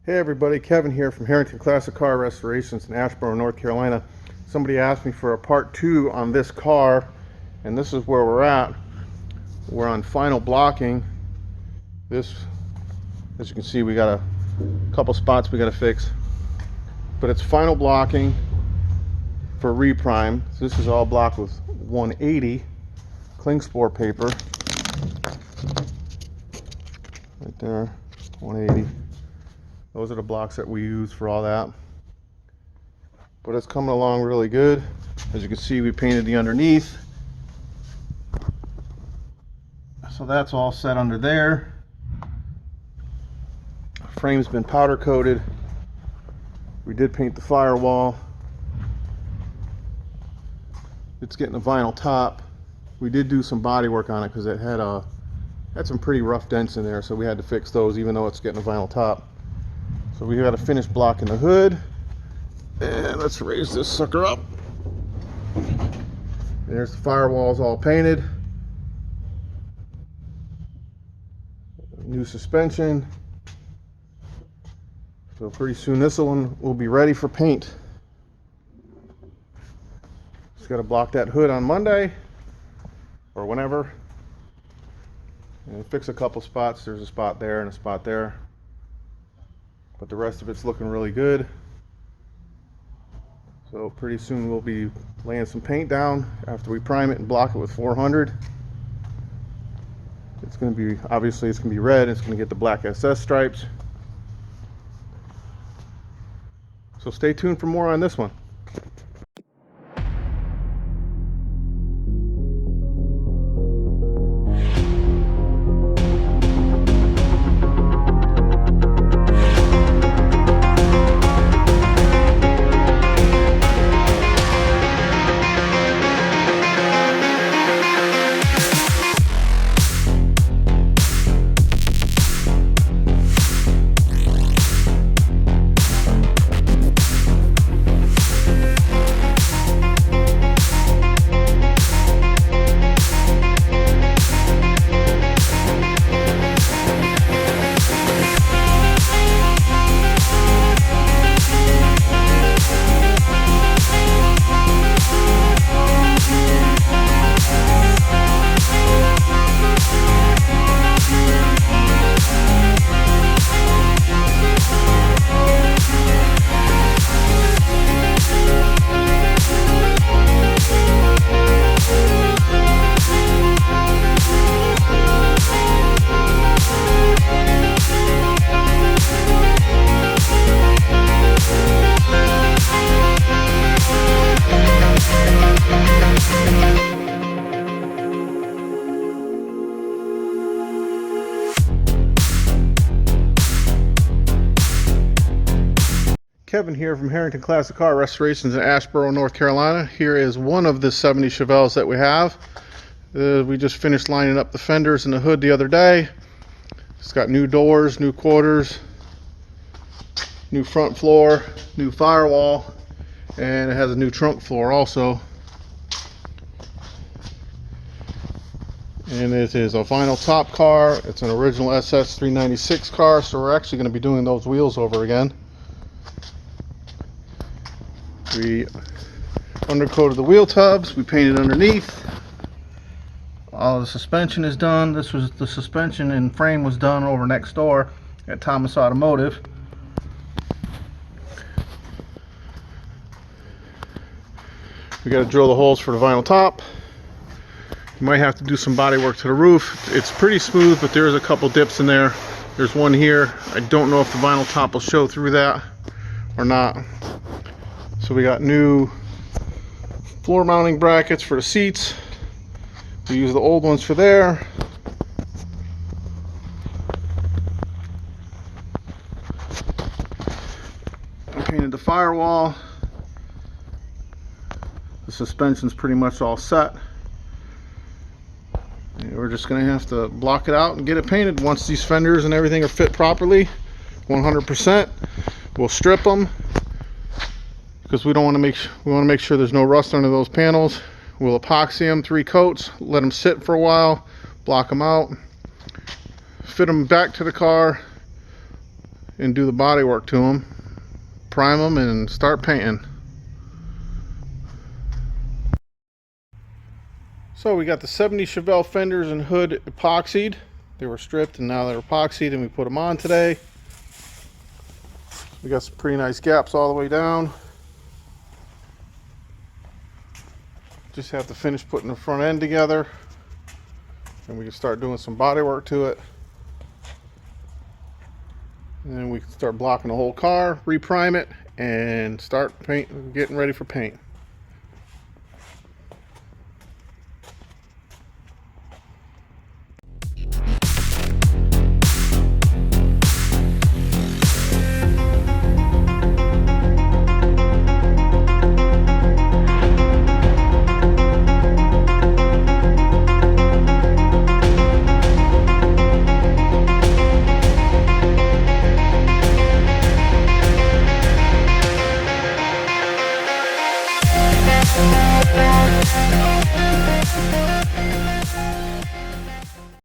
Hey everybody, Kevin here from Havent Classic Car Restorations in Asheboro, North Carolina. Somebody asked me for a part 2 on this car, and this is where we're at. We're on final blocking. This, as you can see, we got a couple spots we got to fix, but it's final blocking for reprime. So this is all blocked with 180 Klingspor paper. Right there, 180. Those are the blocks that we use for all that. But it's coming along really good. As you can see, we painted the underneath. So that's all set under there. Frame's been powder coated. We did paint the firewall. It's getting a vinyl top. We did do some body work on it because it had some pretty rough dents in there, so we had to fix those even though it's getting a vinyl top. So we got to finish blocking the hood, and let's raise this sucker up. There's the firewalls all painted. New suspension. So pretty soon this one will be ready for paint. Just got to block that hood on Monday or whenever, and fix a couple spots. There's a spot there and a spot there, but the rest of it's looking really good. So pretty soon we'll be laying some paint down after we prime it and block it with 400. It's going to be, obviously it's going to be red. It's going to get the black SS stripes. So stay tuned for more on this one. Kevin here from Havent Classic Car Restorations in Asheboro, North Carolina. Here is one of the 70 Chevelles that we have. We just finished lining up the fenders and the hood the other day. It's got new doors, new quarters, new front floor, new firewall, and it has a new trunk floor also. And it is a vinyl top car. It's an original SS 396 car, so we're actually going to be doing those wheels over again. We undercoated the wheel tubs, we painted underneath. All the suspension is done. This was the suspension and frame was done over next door at Thomas Automotive. We got to drill the holes for the vinyl top. You might have to do some body work to the roof. It's pretty smooth, but there's a couple dips in there. There's one here. I don't know if the vinyl top will show through that or not. So we got new floor mounting brackets for the seats. We use the old ones for there. I painted the firewall. The suspension's pretty much all set. And we're just going to have to block it out and get it painted. Once these fenders and everything are fit properly, 100%, we'll strip them, because we want to make sure there's no rust under those panels. We'll epoxy them 3 coats, let them sit for a while, block them out, fit them back to the car, and do the body work to them, prime them, and start painting. So we got the 70 Chevelle fenders and hood epoxied. They were stripped and now they're epoxied, and we put them on today. We got some pretty nice gaps all the way down. Just have to finish putting the front end together, and we can start doing some body work to it. And then we can start blocking the whole car, reprime it, and start getting ready for paint.